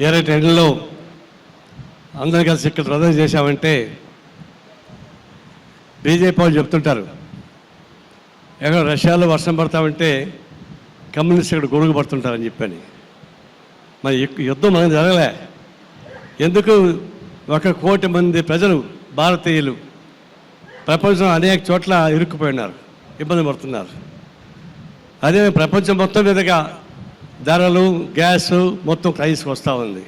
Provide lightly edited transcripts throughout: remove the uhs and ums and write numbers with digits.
ఏరైతే ఎండలో అందరం కలిసి ఇక్కడ ప్రదర్శన చేశామంటే బీజేపీ వాళ్ళు చెప్తుంటారు, ఎక్కడ రష్యాలో వర్షం పడతామంటే కమ్యూనిస్ట్ ఇక్కడ గొడుగు పడుతుంటారని చెప్పని. మరి యుద్ధం మనకు జరగలే. ఎందుకు 1 కోటి మంది ప్రజలు భారతీయులు ప్రపంచం అనేక చోట్ల ఇరుక్కుపోయినారు, ఇబ్బంది పడుతున్నారు. అదే ప్రపంచం మొత్తం మీదుగా ధరలు, గ్యాసు మొత్తం క్రైసిస్ వస్తూ ఉంది.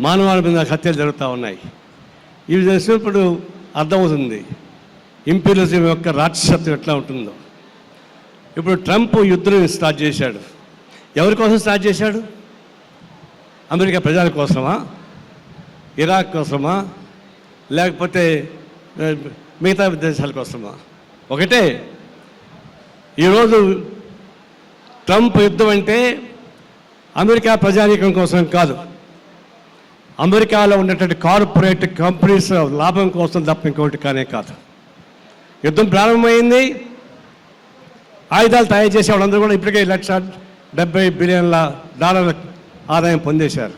మానవాళి మీద హత్యలు జరుగుతూ ఉన్నాయి. ఇవి చేసినప్పుడు అర్థమవుతుంది ఇంపీరియలిజం యొక్క రాక్షసత్వం ఎట్లా ఉంటుందో. ఇప్పుడు ట్రంప్ యుద్ధం స్టార్ట్ చేశాడు. ఎవరి కోసం స్టార్ట్ చేశాడు? అమెరికా ప్రజల కోసమా, ఇరాక్ కోసమా, లేకపోతే మిగతా దేశాల కోసమా? ఒకటే. ఈరోజు ట్రంప్ యుద్ధం అంటే అమెరికా ప్రజానీకం కోసం కాదు, అమెరికాలో ఉన్నటువంటి కార్పొరేట్ కంపెనీస్ లాభం కోసం తప్ప ఇంకోటి కానే కాదు. యుద్ధం ప్రారంభమైంది. ఆయుధాలు తయారు చేసే వాళ్ళందరూ కూడా ఇప్పటికే $170 బిలియన్ల ఆదాయం పొందేశారు.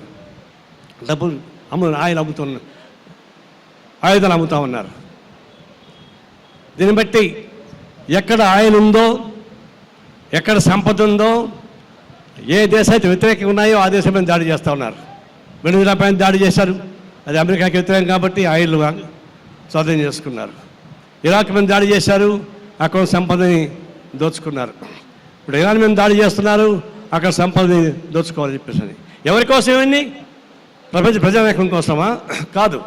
డబ్బులు ఆయుధాలు అమ్ముతూ ఉన్నారు. దీన్ని బట్టి ఎక్కడ ఆయిల్ ఉందో, ఎక్కడ సంపద ఉందో, ఏ దేశానికి వ్యతిరేకంగా ఉన్నాయో ఆ దేశం మీద దాడి చేస్తూ ఉన్నారు. వెనుజులా పైన దాడి చేశారు, అది అమెరికాకి వ్యతిరేకం కాబట్టి ఆయిల్ స్వాధీనం చేసుకున్నారు. ఇరాక్ మీద దాడి చేశారు, అక్కడ సంపదని దోచుకున్నారు. ఇప్పుడు ఇరాన్ మీద దాడి చేస్తున్నారు, అక్కడ సంపదని దోచుకోవాలని చెప్పేసి. ఎవరి కోసం ఇవన్నీ? ప్రపంచ ప్రజానీకం కోసమా? కాదు,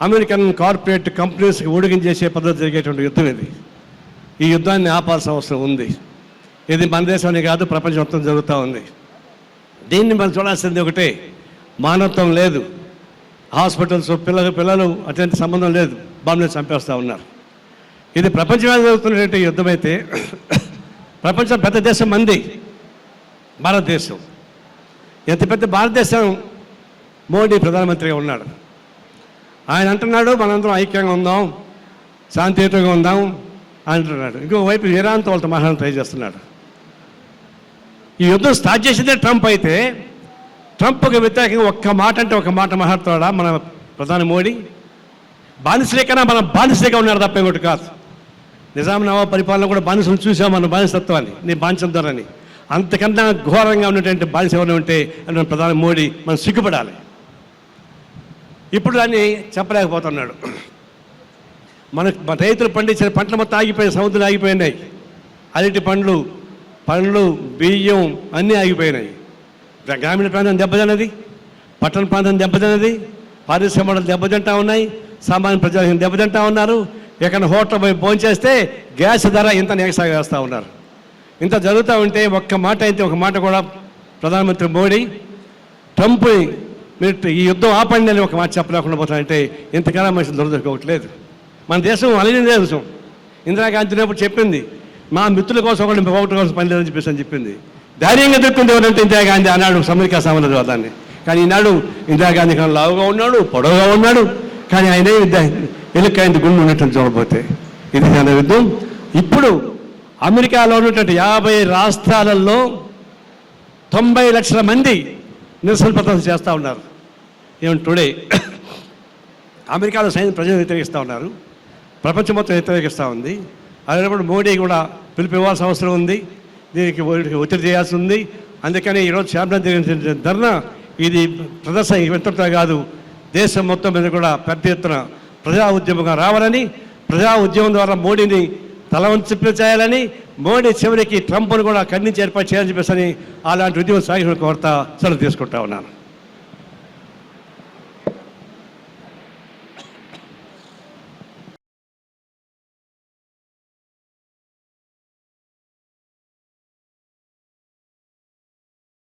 అమెరికన్ కార్పొరేట్ కంపెనీస్కి ఊడిగించేసే పద్ధతి జరిగేటువంటి యుద్ధం ఇది. ఈ యుద్ధాన్ని ఆపాల్సిన అవసరం ఉంది. ఇది మన దేశాన్ని కాదు, ప్రపంచం మొత్తం జరుగుతూ ఉంది. దీన్ని మనం చూడాల్సింది ఒకటే, మానవత్వం లేదు. హాస్పిటల్స్ పిల్లలు అటువంటి సంబంధం లేదు, బాంబుని చంపేస్తూ ఉన్నారు. ఇది ప్రపంచంలో జరుగుతున్నటువంటి యుద్ధం అయితే ప్రపంచం పెద్ద దేశం మంది భారతదేశం. ఎంత పెద్ద భారతదేశం, మోడీ ప్రధానమంత్రిగా ఉన్నాడు. ఆయన అంటున్నాడు మనందరం ఐక్యంగా ఉందాం, శాంతియుతంగా ఉందాం అంటున్నాడు. ఇంకోవైపు ఇరాన్తో వాళ్ళతో మాట్లాడడం ట్రై చేస్తున్నాడు. ఈ యుద్ధం స్టార్ట్ చేసిందే ట్రంప్ అయితే, ట్రంప్కి వ్యతిరేకంగా ఒక్క మాట అంటే ఒక మాట మాట్లాడుతాడా మన ప్రధాని మోడీ? బానిసలేకన్నా మనం బానిసలేగా ఉన్నాడు తప్ప ఇంకోటి కాదు. నిజాం నవాబ్ పరిపాలన కూడా బానిసలు చూసాం, మన బానిసత్వాన్ని, నీ బానిసత్వాన్ని. అంతకన్నా ఘోరంగా ఉన్నటువంటి బానిస ఎవరైనా ఉంటే అంటే ప్రధాని మోడీ మనం సిగ్గుపడాలి. ఇప్పుడు దాన్ని చెప్పలేకపోతున్నాడు. మన రైతులు పండించిన పంటలు మొత్తం ఆగిపోయాయి, సముద్రాలు ఆగిపోయినాయి. అరటి పండ్లు, బియ్యం అన్నీ ఆగిపోయినాయి. గ్రామీణ ప్రాంతం దెబ్బతిన్నది, పట్టణ ప్రాంతం దెబ్బతిన్నది, పారిశ్రామికలు దెబ్బతింటా ఉన్నాయి, సామాన్య ప్రజలు దెబ్బతింటా ఉన్నారు. ఎక్కడ హోటల్ పోయి భోంచేస్తే గ్యాస్ ధర ఇంత వేస్తూ ఉన్నారు. ఇంత జరుగుతూ ఉంటే ఒక్క మాట అయితే ఒక మాట కూడా ప్రధానమంత్రి మోడీ ట్రంప్ మీరు ఈ యుద్ధం ఆపండి అని ఒక మాట చెప్పలేకుండా పోతానంటే ఇంతకాలం మనుషులు దొరకట్లేదు. మన దేశం అలిగిన దేశం. ఇందిరాగాంధీ ఉన్నప్పుడు చెప్పింది, మా మిత్రుల కోసం ఒకటి కోసం పని లేదని చెప్పేసి అని చెప్పింది. ధైర్యంగా దొరుకుతుంది ఎవరంటే ఇందిరాగాంధీ అన్నాడు అమెరికా సామ్రాజ్యవాదాన్ని. కానీ ఈనాడు ఇందిరాగాంధీ కన్నా లావుగా ఉన్నాడు, పొడవుగా ఉన్నాడు, కానీ ఆయనే ఎలుకైంది గుండు ఉన్నట్టు చూడబోతే ఇది మన యుద్ధం. ఇప్పుడు అమెరికాలో ఉన్నటువంటి 50 రాష్ట్రాలలో 90 లక్షల మంది నిరసన ప్రదర్శన చేస్తూ ఉన్నారు. ఏమంటే టుడే అమెరికాలో ప్రజలు వ్యతిరేకిస్తూ ఉన్నారు, ప్రపంచం మొత్తం వ్యతిరేకిస్తూ ఉంది. అదేటప్పుడు మోడీ కూడా పిలుపు ఇవ్వాల్సిన అవసరం ఉంది, దీనికి ఒత్తిడి చేయాల్సి ఉంది. అందుకని ఈరోజు శాంతి జరిగిన ధర్నా ఇది ప్రదర్శన ఎంతటా కాదు, దేశం మొత్తం మీద కూడా పెద్ద ఎత్తున ప్రజా ఉద్యమంగా రావాలని, ప్రజా ఉద్యమం ద్వారా మోడీని తల వంచి చేయాలని, మోడీ చివరికి ట్రంప్ను కూడా ఖండించి ఏర్పాటు చేయాలని చెప్పేసి అలాంటి ఉద్యమం సాగిన కోరుతా సెలవు తీసుకుంటా ఉన్నాను.